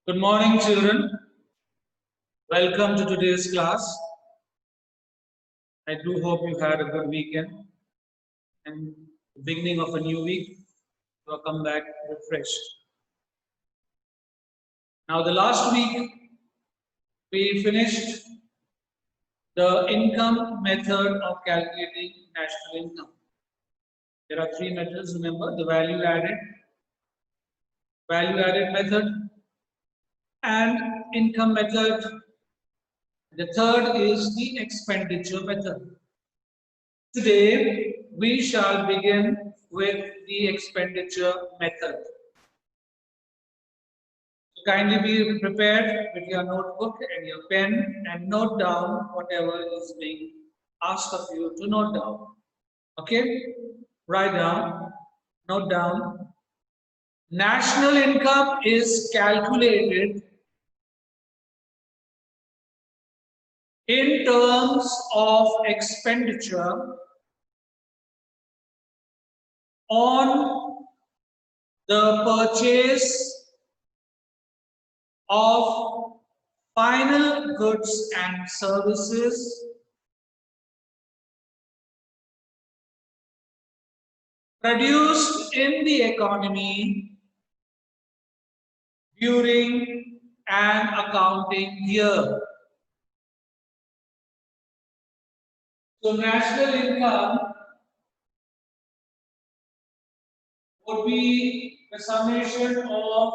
Good morning, children. Welcome to today's class. I do hope you had a good weekend and the beginning of a new week. You will come back refreshed. Now, the last week we finished the income method of calculating national income. There are three methods, remember, the value added method, and income method. The third is the expenditure method. Today, we shall begin with the expenditure method. So kindly be prepared with your notebook and your pen and note down whatever is being asked of you to note down. Okay? Write down, note down. National income is calculated in terms of expenditure on the purchase of final goods and services produced in the economy during an accounting year. So national income would be the summation of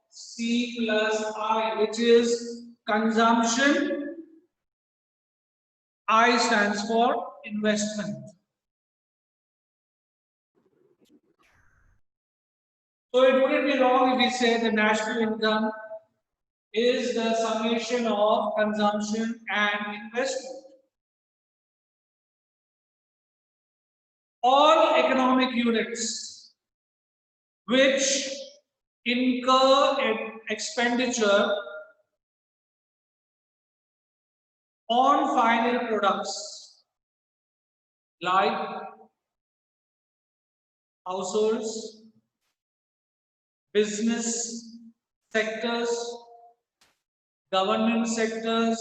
C plus I, which is consumption. I stands for investment. So it wouldn't be wrong if we say the national income is the summation of consumption and investment. All economic units which incur an expenditure on final products like households, business sectors, government sectors,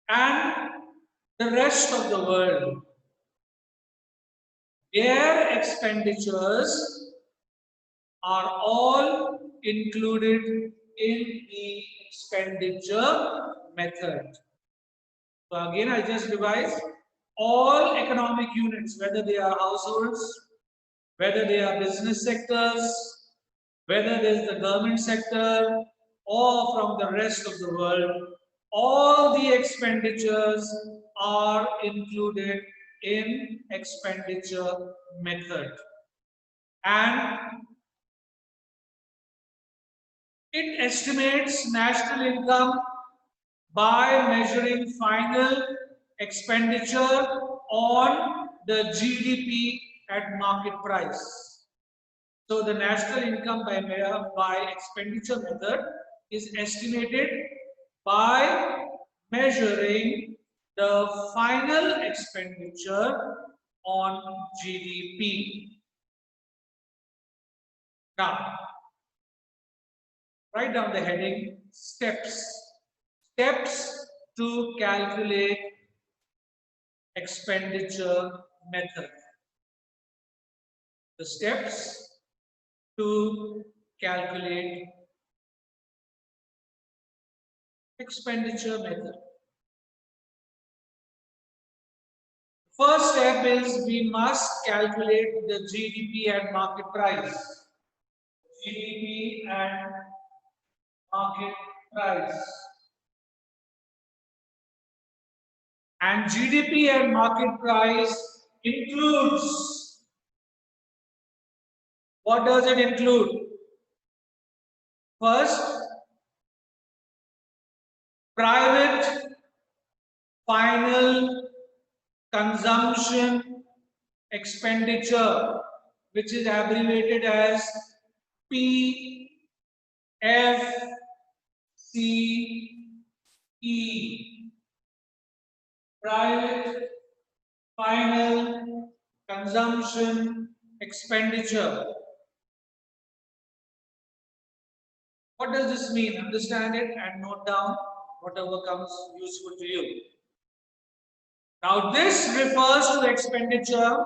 and the rest of the world. Their expenditures are all included in the expenditure method. So again, I just revised all economic units, whether they are households, whether they are business sectors, whether there's the government sector, or from the rest of the world, all the expenditures are included in expenditure method. And it estimates national income by measuring final expenditure on the GDP at market price. So the national income by expenditure method is estimated by measuring the final expenditure on GDP. Now, write down the heading steps. Steps to calculate expenditure method. The steps to calculate expenditure method. First step is we must calculate the GDP at market price. GDP at market price. And GDP at market price includes, what does it include? First, private final consumption expenditure, which is abbreviated as PFCE. Private final consumption expenditure. What does this mean? Understand it and note down whatever comes useful to you. Now, this refers to expenditure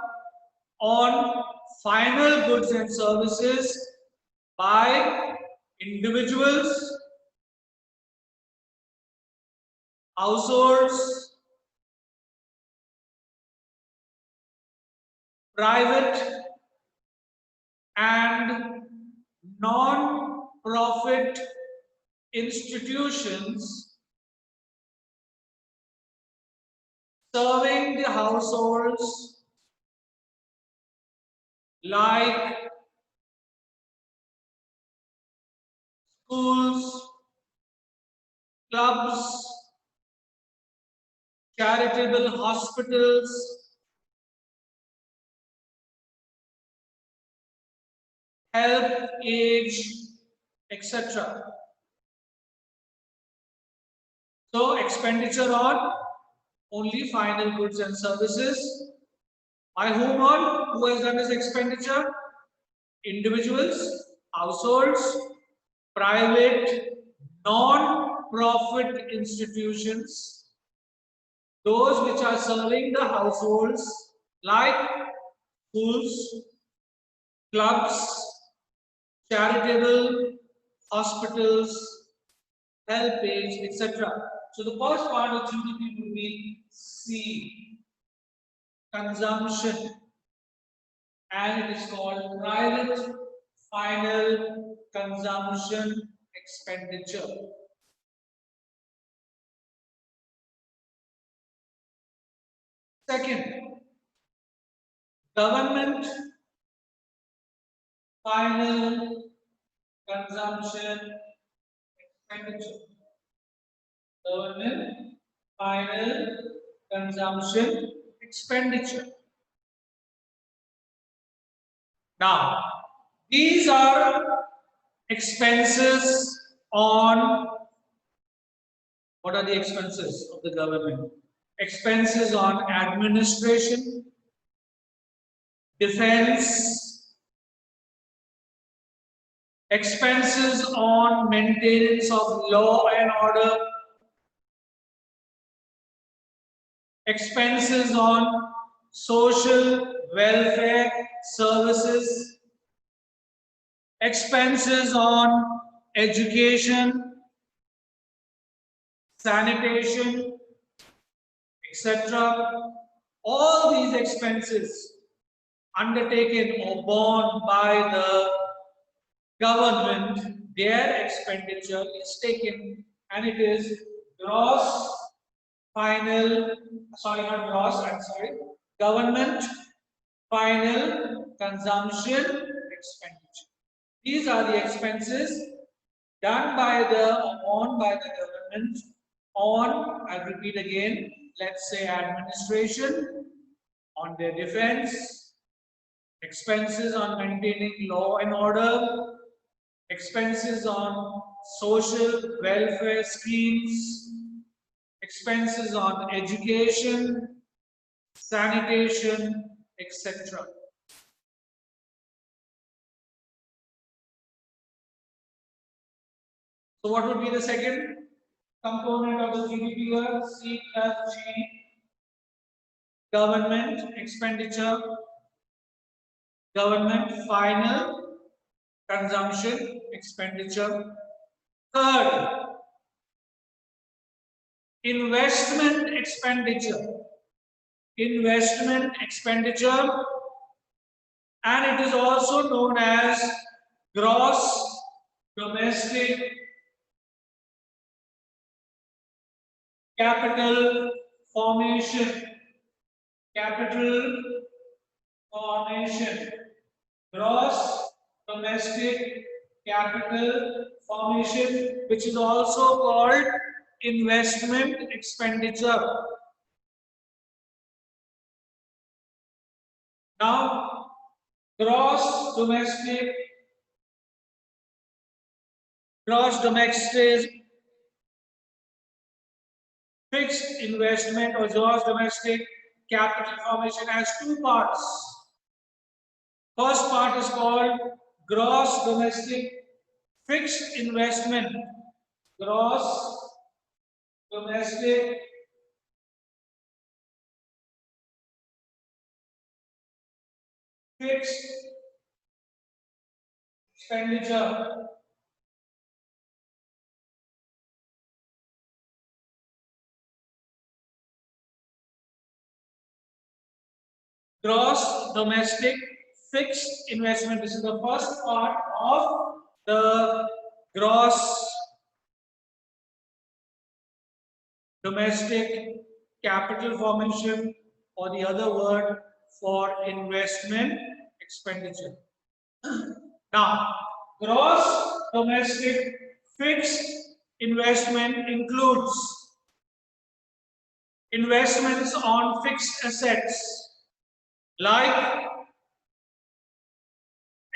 on final goods and services by individuals, households, private and non-profit institutions serving the households like schools, clubs, charitable hospitals, help, age, etc. So, expenditure on only final goods and services. By whom all? Who has done this expenditure? Individuals, households, private, non-profit institutions, those which are serving the households like schools, clubs, charitable, hospitals, help age, etc. So the first part of GDP would be C, consumption, and it is called private final consumption expenditure. Second, government final consumption expenditure. Government final consumption expenditure. Now, these are expenses on, what are the expenses of the government? Expenses on administration, defense, expenses on maintenance of law and order, expenses on social welfare services, expenses on education, sanitation, etc. All these expenses undertaken or borne by the government, their expenditure is taken and it is gross final, sorry, not gross, I'm sorry, government final consumption expenditure. These are the expenses done by the, or borne by the government on, I repeat again, let's say administration, on their defense, expenses on maintaining law and order, expenses on social welfare schemes, expenses on education, sanitation, etc. So what would be the second component of the GDP here? C plus G, government expenditure, government final consumption expenditure. Third, investment expenditure. Investment expenditure, and it is also known as gross domestic capital formation. Capital formation. Gross domestic capital formation, which is also called investment expenditure. Now, gross domestic fixed investment or gross domestic capital formation has two parts. First part is called gross domestic fixed investment, gross domestic fixed expenditure, gross domestic fixed investment. This is the first part of the gross domestic capital formation, or the other word for investment expenditure. Now, gross domestic fixed investment includes investments on fixed assets like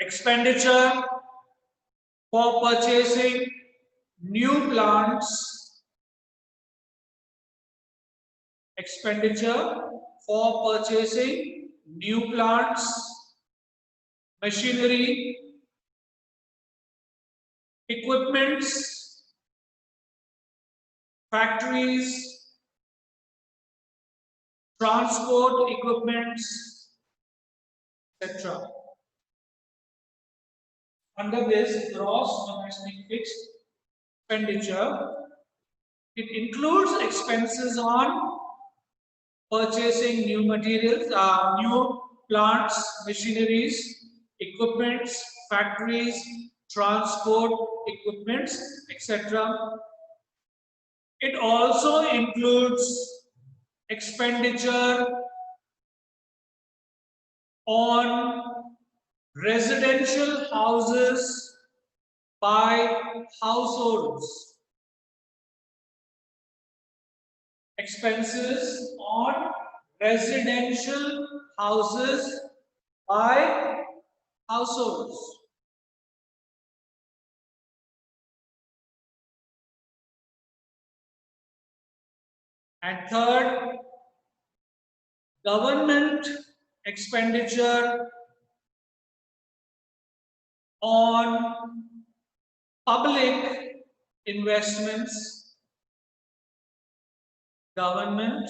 expenditure for purchasing new plants, expenditure for purchasing new plants, machinery, equipments, factories, transport equipments, etc. Under this gross domestic fixed expenditure, it includes expenses on purchasing new materials, new plants, machineries, equipments, factories, transport equipments, etc. It also includes expenditure on residential houses by households. Expenses on residential houses by households. And third, government expenditure on public investments, government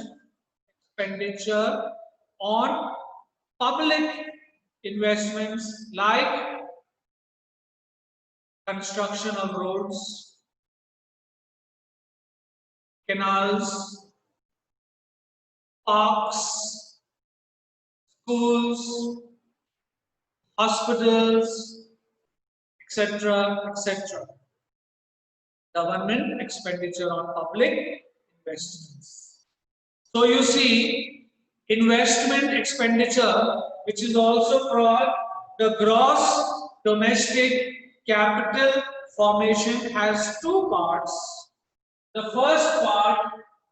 expenditure on public investments like construction of roads, canals, parks, schools, hospitals, etc., etc. Government expenditure on public investments. So you see, investment expenditure, which is also called the gross domestic capital formation, has two parts. The first part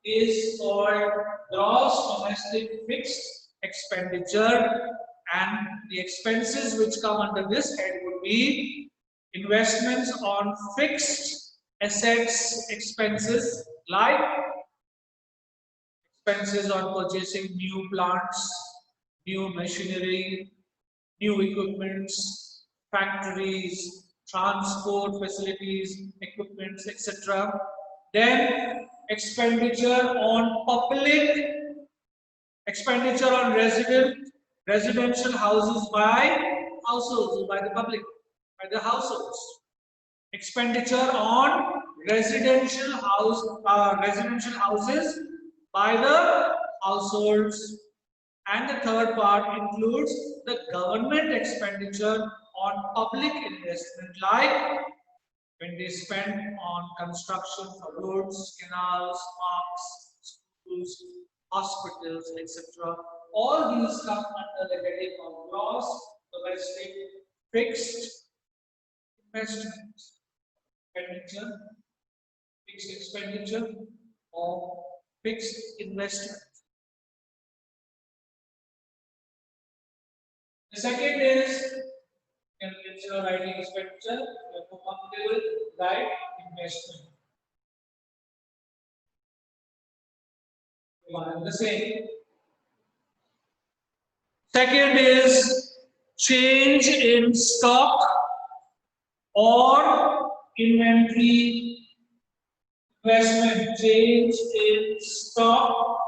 is called gross domestic fixed expenditure, and the expenses which come under this head would be investments on fixed assets expenses like expenses on purchasing new plants, new machinery, new equipments, factories, transport facilities, equipments, etc. Then expenditure on public, expenditure on residential houses by households, by the public, by the households. Expenditure on residential houses by the households. And the third part includes the government expenditure on public investment, like when they spend on construction for roads, canals, parks, schools, hospitals, etc. All these come under the heading of gross domestic fixed investment expenditure, fixed expenditure, or fixed investment. The second is, instead of writing expenditure, you have to comfortable write investment. One and the same. Second is change in stock or inventory, investment, change in stock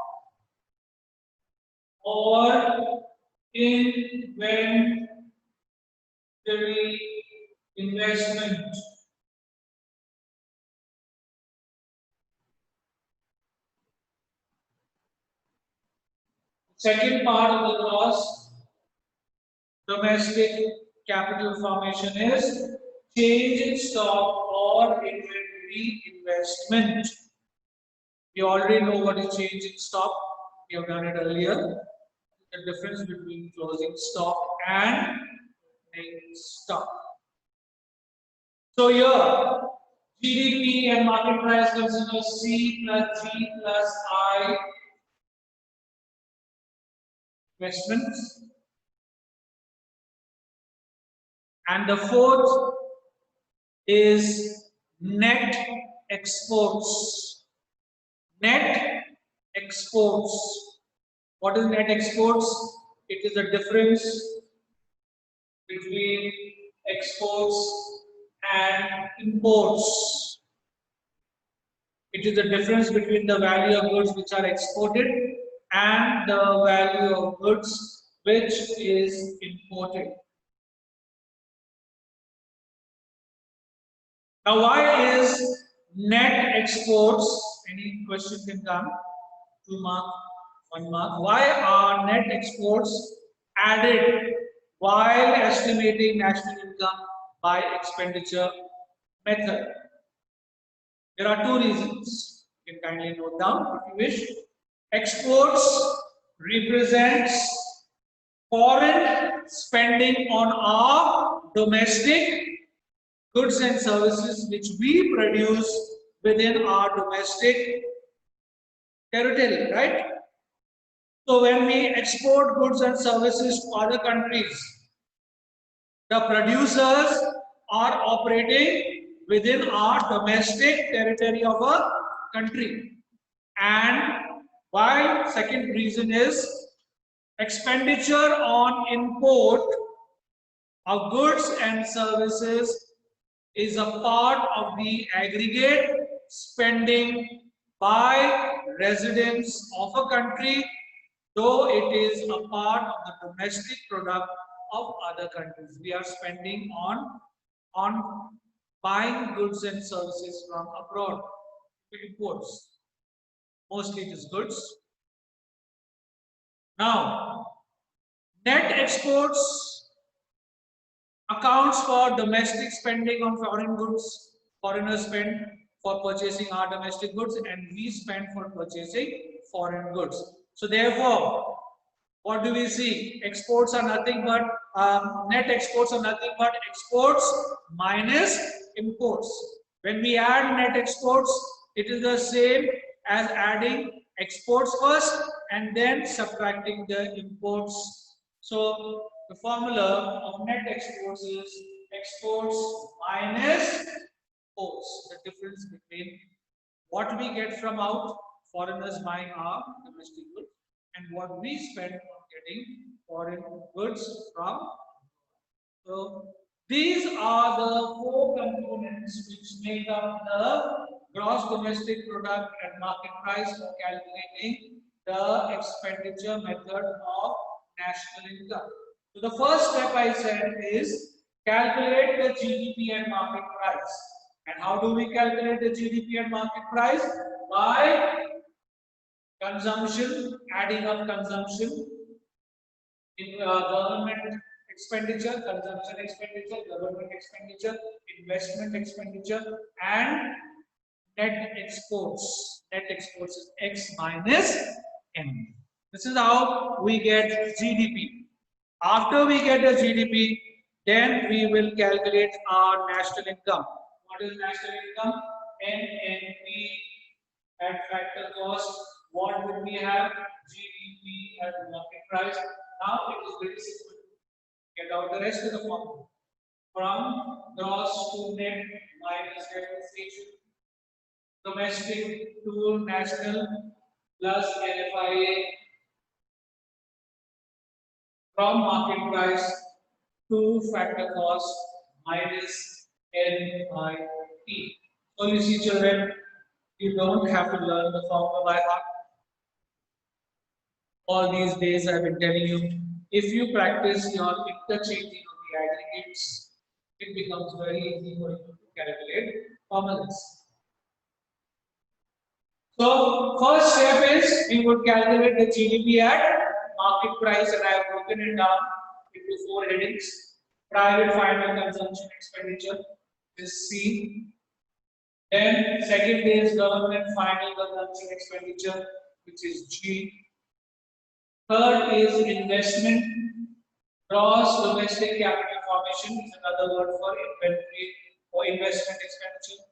or inventory investment. Second part of the gross domestic capital formation is change in stock or inventory investment. You already know what is change in stock. We have done it earlier. The difference between closing stock and opening stock. So here, GDP and market price consider C plus G plus I investments. And the fourth is net exports. Net exports. What is net exports? It is the difference between exports and imports. It is the difference between the value of goods which are exported and the value of goods which is imported. Now, why is net exports? Any question can come. 2 mark, 1 mark. Why are net exports added while estimating national income by expenditure method? There are 2 reasons. You can kindly note down if you wish. Exports represents foreign spending on our domestic goods and services which we produce within our domestic territory, right? So when we export goods and services to other countries, the producers are operating within our domestic territory of a country. And while second reason is expenditure on import of goods and services is a part of the aggregate spending by residents of a country, though it is a part of the domestic product of other countries. We are spending on buying goods and services from abroad. Imports. Mostly it is goods. Now, net exports accounts for domestic spending on foreign goods. Foreigners spend for purchasing our domestic goods and we spend for purchasing foreign goods. So therefore, what do we see? Exports are nothing but, net exports are nothing but exports minus imports. When we add net exports, it is the same as adding exports first and then subtracting the imports. So the formula of net exports is exports minus imports. The difference between what we get from out, foreigners buying our domestic goods, and what we spend on getting foreign goods from. So these are the 4 components which make up the gross domestic product and market price for calculating the expenditure method of national income. So the first step I said is calculate the GDP and market price. And how do we calculate the GDP and market price? By consumption, adding up consumption in government expenditure, consumption expenditure, government expenditure, investment expenditure, and net exports. Net exports is X minus M. This is how we get GDP. After we get the GDP, then we will calculate our national income. What is national income? NNP at factor cost. What would we have? GDP at market price. Now it is very simple. Get out the rest of the formula. From gross to net minus depreciation. Domestic to national plus NFIA. From market price to factor cost minus NFIA. T. So you see, children, you don't have to learn the formula by heart. All these days I've been telling you, if you practice your interchanging of the aggregates, it becomes very easy for you to calculate formulas. So first step is we would calculate the GDP at market price, and I have broken it down into 4 headings. Private final consumption expenditure is C. Then second is government final consumption expenditure, which is G. Third is investment. Gross domestic capital formation is another word for inventory or investment expenditure.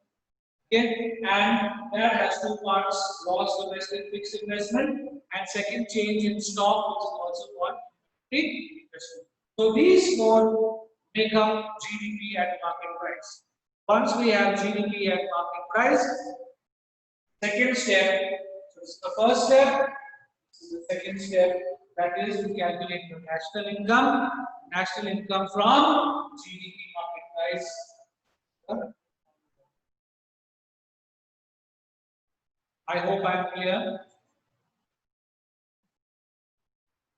Okay, and that has 2 parts: gross domestic fixed investment and second change in stock, which is also called inventory investment. So these 4 make up GDP at market price. Once we have GDP at market price, second step, so this is the first step, this is the second step, that is to calculate the national income from GDP market price. I hope I am clear.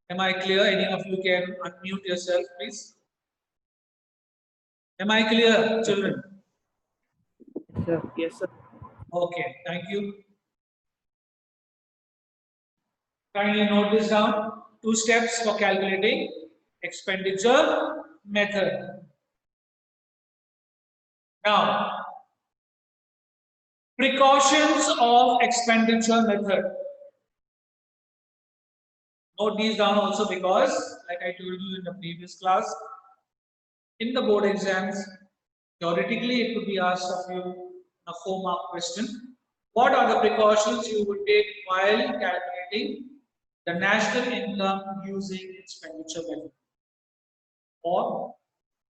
Am I clear? Any of you can unmute yourself, please. Am I clear, children? Yes, sir. Yes, sir. Okay, thank you. Kindly note this down. 2 steps for calculating expenditure method. Now, precautions of expenditure method. Note these down also because, like I told you in the previous class, in the board exams, theoretically it could be asked of you a 4-mark question. What are the precautions you would take while calculating the national income using expenditure method? Or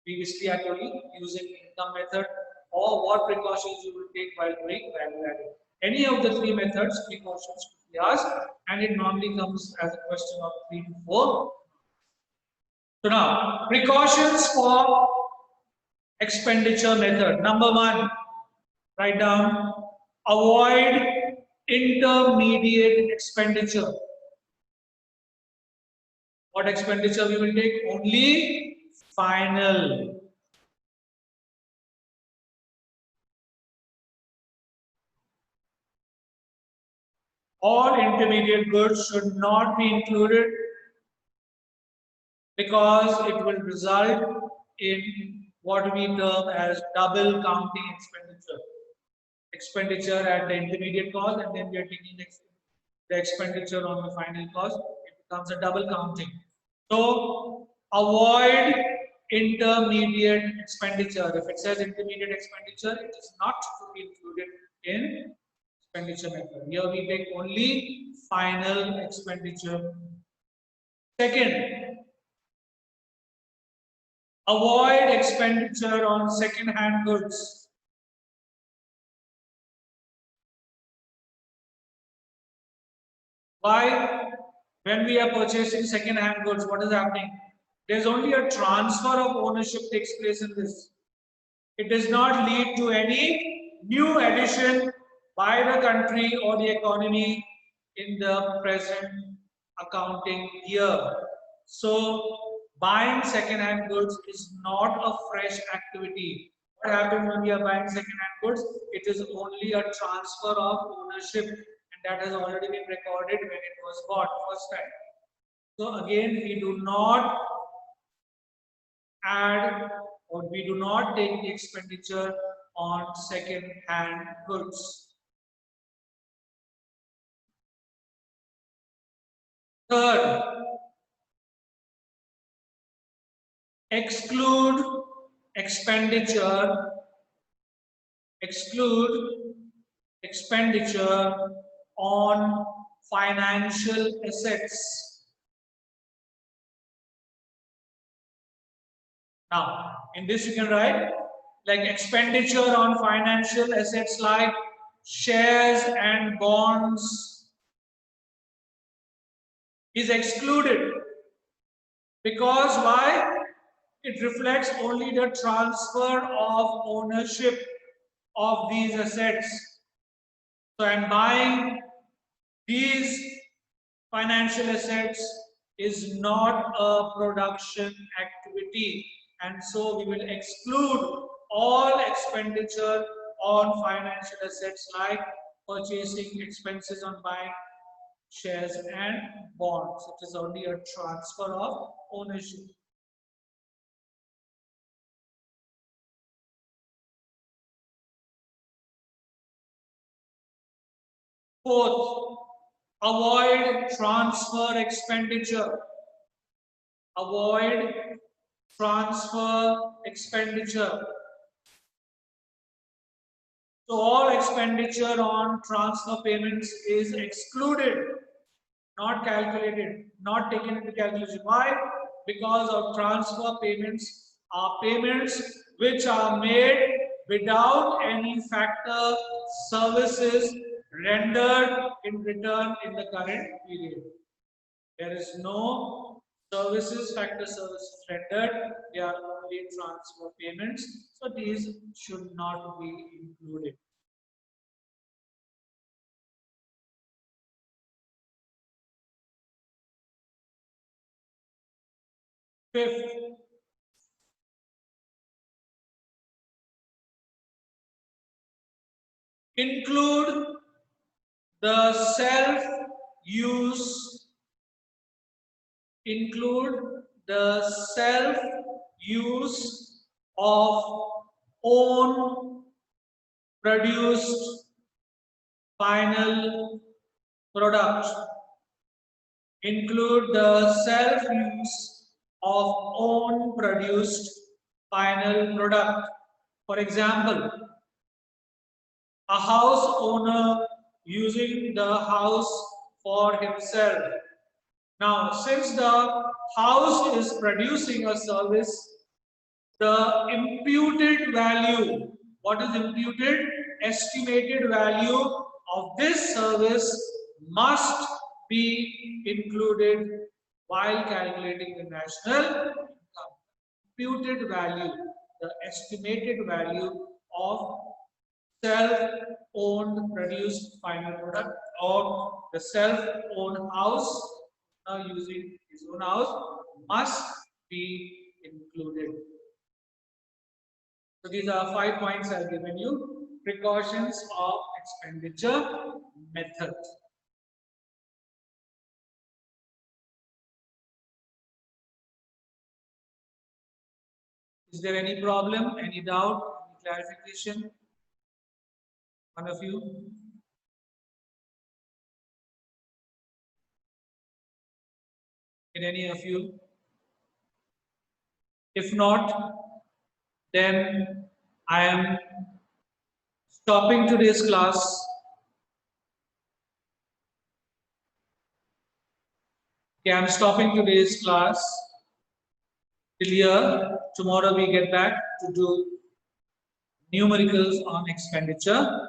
previously I told you using income method, or what precautions you will take while doing value added. Any of the 3 methods, precautions could be asked, and it normally comes as a question of 3 to 4. So now, precautions for expenditure method. Number 1, write down, avoid intermediate expenditure. What expenditure we will take? Only final. All intermediate goods should not be included because it will result in what we term as double counting expenditure. Expenditure at the intermediate cost, and then we are taking the expenditure on the final cost. It becomes a double counting. So avoid intermediate expenditure. If it says intermediate expenditure, it is not to be included in expenditure method. Here we take only final expenditure. Second, avoid expenditure on second-hand goods. Why? When we are purchasing second-hand goods, what is happening? There's only a transfer of ownership takes place in this. It does not lead to any new addition by the country or the economy in the present accounting year. So, buying second-hand goods is not a fresh activity. What happens when we are buying second-hand goods? It is only a transfer of ownership, and that has already been recorded when it was bought first time. So again, we do not add, or we do not take the expenditure on second-hand goods. Third, exclude expenditure on financial assets. Now, in this you can write like expenditure on financial assets like shares and bonds is excluded. Because why? It reflects only the transfer of ownership. of these assets. So, and buying these financial assets is not a production activity, and so we will exclude all expenditure on financial assets like purchasing expenses on buying shares and bonds. It is only a transfer of ownership. Fourth, avoid transfer expenditure. Avoid transfer expenditure. So all expenditure on transfer payments is excluded, not calculated, not taken into calculation. Why? Because of transfer payments are payments which are made without any factor services rendered in return in the current period. There is no factor services rendered, they are only transfer payments, so these should not be included. Fifth, include the self-use of own produced final product. Include the self-use of own produced final product. For example, a house owner using the house for himself. Now, since the house is producing a service, the imputed value, what is imputed? Estimated value of this service must be included while calculating the national income. Imputed value, the estimated value of self-owned produced final product or the self-owned house using his own house must be included. So these are 5 points I've given you. Precautions of expenditure method. Is there any problem, any doubt, any clarification? One of you? Can any of you? If not, then I am stopping today's class. Okay, I'm stopping today's class till here. Tomorrow we get back to do numericals on expenditure.